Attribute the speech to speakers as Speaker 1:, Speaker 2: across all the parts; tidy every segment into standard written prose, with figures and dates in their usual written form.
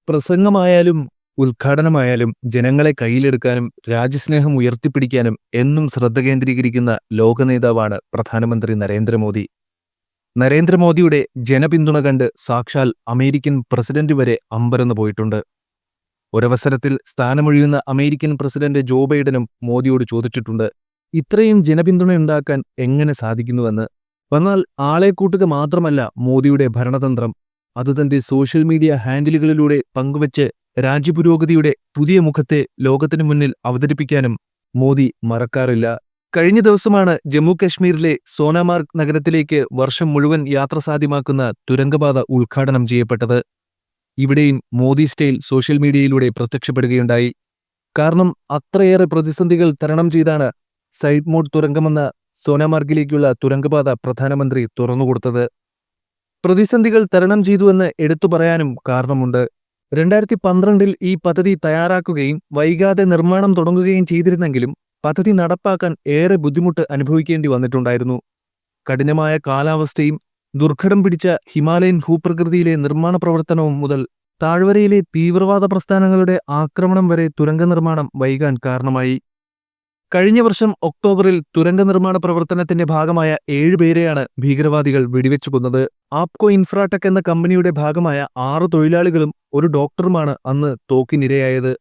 Speaker 1: പ്രസംഗമായാലും ഉദ്ഘാടനമായാലും ജനങ്ങളെ കയ്യിലെടുക്കാനും രാജ്യസ്നേഹം ഉയർത്തിപ്പിടിക്കാനും എന്നും ശ്രദ്ധ കേന്ദ്രീകരിക്കുന്ന ലോകനേതാവാണ് പ്രധാനമന്ത്രി നരേന്ദ്രമോദി. നരേന്ദ്രമോദിയുടെ ജനപിന്തുണ കണ്ട് സാക്ഷാൽ അമേരിക്കൻ പ്രസിഡന്റ് വരെ അമ്പരന്ന് പോയിട്ടുണ്ട്. ഒരവസരത്തിൽ സ്ഥാനമൊഴിയുന്ന അമേരിക്കൻ പ്രസിഡന്റ് ജോ ബൈഡനും മോദിയോട് ചോദിച്ചിട്ടുണ്ട്, ഇത്രയും ജനപിന്തുണയുണ്ടാക്കാൻ എങ്ങനെ സാധിക്കുന്നുവെന്ന്. എന്നാൽ ആളെ കൂട്ടുക മാത്രമല്ല മോദിയുടെ ഭരണതന്ത്രം, അത് തന്റെ സോഷ്യൽ മീഡിയ ഹാൻഡിലുകളിലൂടെ പങ്കുവച്ച് രാജ്യപുരോഗതിയുടെ പുതിയ മുഖത്തെ ലോകത്തിനു മുന്നിൽ അവതരിപ്പിക്കാനും മോദി മറക്കാറില്ല. കഴിഞ്ഞ ദിവസമാണ് ജമ്മു കശ്മീരിലെ സോനാമാർഗ് നഗരത്തിലേക്ക് വർഷം മുഴുവൻ യാത്ര സാധ്യമാക്കുന്ന തുരങ്കപാത ഉദ്ഘാടനം ചെയ്യപ്പെട്ടത്. ഇവിടെയും മോദി സ്റ്റൈൽ സോഷ്യൽ മീഡിയയിലൂടെ പ്രത്യക്ഷപ്പെടുകയുണ്ടായി. കാരണം അത്രയേറെ പ്രതിസന്ധികൾ തരണം ചെയ്താണ് സൈഡ് മോഡ് തുരങ്കമെന്ന സോനാമാർഗിലേക്കുള്ള തുരങ്കപാത പ്രധാനമന്ത്രി തുറന്നുകൊടുത്തത്. പ്രതിസന്ധികൾ തരണം ചെയ്തുവെന്ന് എടുത്തു പറയാനും കാരണമുണ്ട്. 2012 ഈ പദ്ധതി തയ്യാറാക്കുകയും വൈകാതെ നിർമ്മാണം തുടങ്ങുകയും ചെയ്തിരുന്നെങ്കിലും പദ്ധതി നടപ്പാക്കാൻ ഏറെ ബുദ്ധിമുട്ട് അനുഭവിക്കേണ്ടി വന്നിട്ടുണ്ടായിരുന്നു. കഠിനമായ കാലാവസ്ഥയും ദുർഘടം പിടിച്ച ഹിമാലയൻ ഭൂപ്രകൃതിയിലെ നിർമ്മാണ പ്രവർത്തനവും മുതൽ താഴ്വരയിലെ തീവ്രവാദ പ്രസ്ഥാനങ്ങളുടെ ആക്രമണം വരെ തുരങ്ക നിർമ്മാണം വൈകാൻ കാരണമായി. കഴിഞ്ഞ വർഷം ഒക്ടോബറിൽ തുരങ്ക നിർമ്മാണ പ്രവർത്തനത്തിന്റെ ഭാഗമായ 7 പേരെയാണ് ഭീകരവാദികൾ വെടിവെച്ചു കൊന്നത്. ആപ്കോ ഇൻഫ്രാടെക് എന്ന കമ്പനിയുടെ ഭാഗമായ 6 തൊഴിലാളികളും ഒരു ഡോക്ടറുമാണ് അന്ന് തോക്കിനിരയായത്.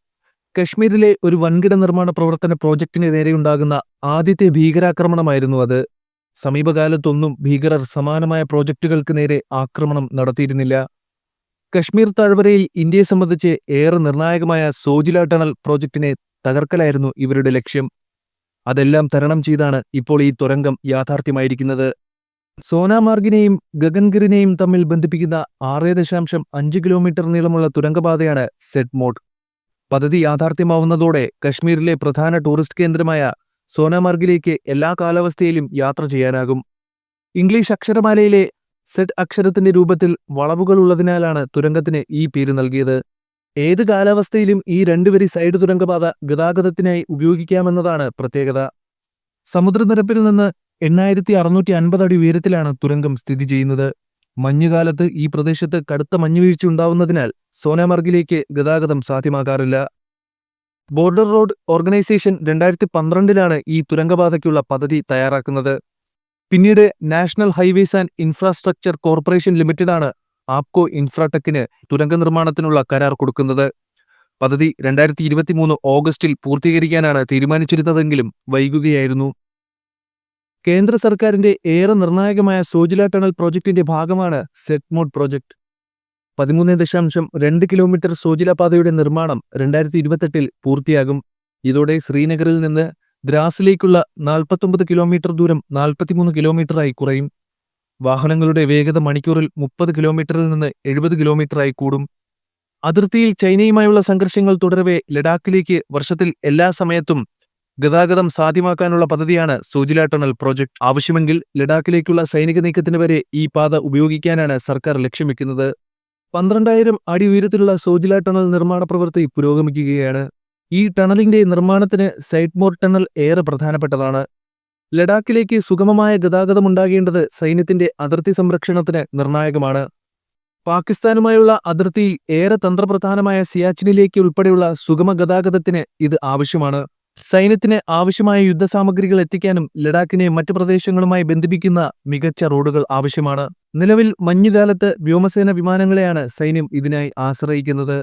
Speaker 1: കശ്മീരിലെ ഒരു വൻകിട നിർമ്മാണ പ്രവർത്തന പ്രോജക്റ്റിന് നേരെയുണ്ടാകുന്ന ആദ്യത്തെ ഭീകരാക്രമണമായിരുന്നു അത്. സമീപകാലത്തൊന്നും ഭീകരർ സമാനമായ പ്രോജക്റ്റുകൾക്ക് നേരെ ആക്രമണം നടത്തിയിരുന്നില്ല. കശ്മീർ താഴ്വരയിൽ ഇന്ത്യയെ സംബന്ധിച്ച് ഏറെ നിർണായകമായ സോജില ടണൽ പ്രോജക്റ്റിനെ തകർക്കലായിരുന്നു ഇവരുടെ ലക്ഷ്യം. അതെല്ലാം തരണം ചെയ്താണ് ഇപ്പോൾ ഈ തുരങ്കം യാഥാർത്ഥ്യമായിരിക്കുന്നത്. സോനാമാർഗിനെയും ഗഗൻഗിറിനെയും തമ്മിൽ ബന്ധിപ്പിക്കുന്ന 6.5 കിലോമീറ്റർ നീളമുള്ള തുരങ്കപാതയാണ് സെഡ് മോഡ്. പദ്ധതി യാഥാർത്ഥ്യമാവുന്നതോടെ കശ്മീരിലെ പ്രധാന ടൂറിസ്റ്റ് കേന്ദ്രമായ സോനാമാർഗിലേക്ക് എല്ലാ കാലാവസ്ഥയിലും യാത്ര ചെയ്യാനാകും. ഇംഗ്ലീഷ് അക്ഷരമാലയിലെ സെഡ് അക്ഷരത്തിന്റെ രൂപത്തിൽ വളവുകൾ ഉള്ളതിനാലാണ് തുരങ്കത്തിന് ഈ പേര് നൽകിയത്. ഏത് കാലാവസ്ഥയിലും ഈ 2 വരി സൈഡ് തുരങ്കപാത ഗതാഗതത്തിനായി ഉപയോഗിക്കാമെന്നതാണ് പ്രത്യേകത. സമുദ്രനിരപ്പിൽ നിന്ന് 8650 അടി ഉയരത്തിലാണ് തുരങ്കം സ്ഥിതി ചെയ്യുന്നത്. മഞ്ഞുകാലത്ത് ഈ പ്രദേശത്ത് കടുത്ത മഞ്ഞുവീഴ്ച ഉണ്ടാവുന്നതിനാൽ സോനാമാർഗിലേക്ക് ഗതാഗതം സാധ്യമാകാറില്ല. ബോർഡർ റോഡ് ഓർഗനൈസേഷൻ 2012 ഈ തുരങ്കപാതയ്ക്കുള്ള പദ്ധതി തയ്യാറാക്കുന്നത്. പിന്നീട് national highways and infrastructure corporation ലിമിറ്റഡാണ് ആപ്കോ ഇൻഫ്രാടെക്കിന് തുരങ്ക നിർമ്മാണത്തിനുള്ള കരാർ കൊടുക്കുന്നത്. പദ്ധതി 2023 ഓഗസ്റ്റിൽ പൂർത്തീകരിക്കാനാണ് തീരുമാനിച്ചിരുന്നതെങ്കിലും വൈകുകയായിരുന്നു. കേന്ദ്ര സർക്കാരിന്റെ ഏറെ നിർണായകമായ സോജില ടണൽ പ്രോജക്റ്റിന്റെ ഭാഗമാണ് Z Morh project. 13.2 kilometre Zojila പാതയുടെ നിർമ്മാണം 2028 പൂർത്തിയാകും. ഇതോടെ ശ്രീനഗറിൽ നിന്ന് ദ്രാസിലേക്കുള്ള 49 കിലോമീറ്റർ ദൂരം 43 കിലോമീറ്ററായി കുറയും. വാഹനങ്ങളുടെ വേഗത മണിക്കൂറിൽ 30 കിലോമീറ്ററിൽ നിന്ന് 70 കിലോമീറ്ററായി കൂടും. അതിർത്തിയിൽ ചൈനയുമായുള്ള സംഘർഷങ്ങൾ തുടരവെ ലഡാക്കിലേക്ക് വർഷത്തിൽ എല്ലാ സമയത്തും ഗതാഗതം സാധ്യമാക്കാനുള്ള പദ്ധതിയാണ് സോജില ടണൽ പ്രോജക്ട്. ആവശ്യമെങ്കിൽ ലഡാക്കിലേക്കുള്ള സൈനിക നീക്കത്തിന് വരെ ഈ പാത ഉപയോഗിക്കാനാണ് സർക്കാർ ലക്ഷ്യം വെക്കുന്നത്. 12,000 അടി ഉയരത്തിലുള്ള സോജില ടണൽ നിർമ്മാണ പ്രവൃത്തി പുരോഗമിക്കുകയാണ്. ഈ ടണലിന്റെ നിർമ്മാണത്തിന് സൈഡ് മോഡ് ടണൽ ഏറെ പ്രധാനപ്പെട്ടതാണ്. ലഡാക്കിലേക്ക് സുഗമമായ ഗതാഗതമുണ്ടാകേണ്ടത് സൈന്യത്തിന്റെ അതിർത്തി സംരക്ഷണത്തിന് നിർണായകമാണ്. പാകിസ്ഥാനുമായുള്ള അതിർത്തിയിൽ ഏറെ തന്ത്രപ്രധാനമായ സിയാച്ചിനിലേക്ക് ഉൾപ്പെടെയുള്ള സുഗമ ഗതാഗതത്തിന് ഇത് ആവശ്യമാണ്. സൈന്യത്തിന് ആവശ്യമായ യുദ്ധസാമഗ്രികൾ എത്തിക്കാനും ലഡാക്കിനെ മറ്റു പ്രദേശങ്ങളുമായി ബന്ധിപ്പിക്കുന്ന മികച്ച റോഡുകൾ ആവശ്യമാണ്. നിലവിൽ മഞ്ഞുകാലത്ത് വ്യോമസേന വിമാനങ്ങളെയാണ് സൈന്യം ഇതിനായി ആശ്രയിക്കുന്നത്.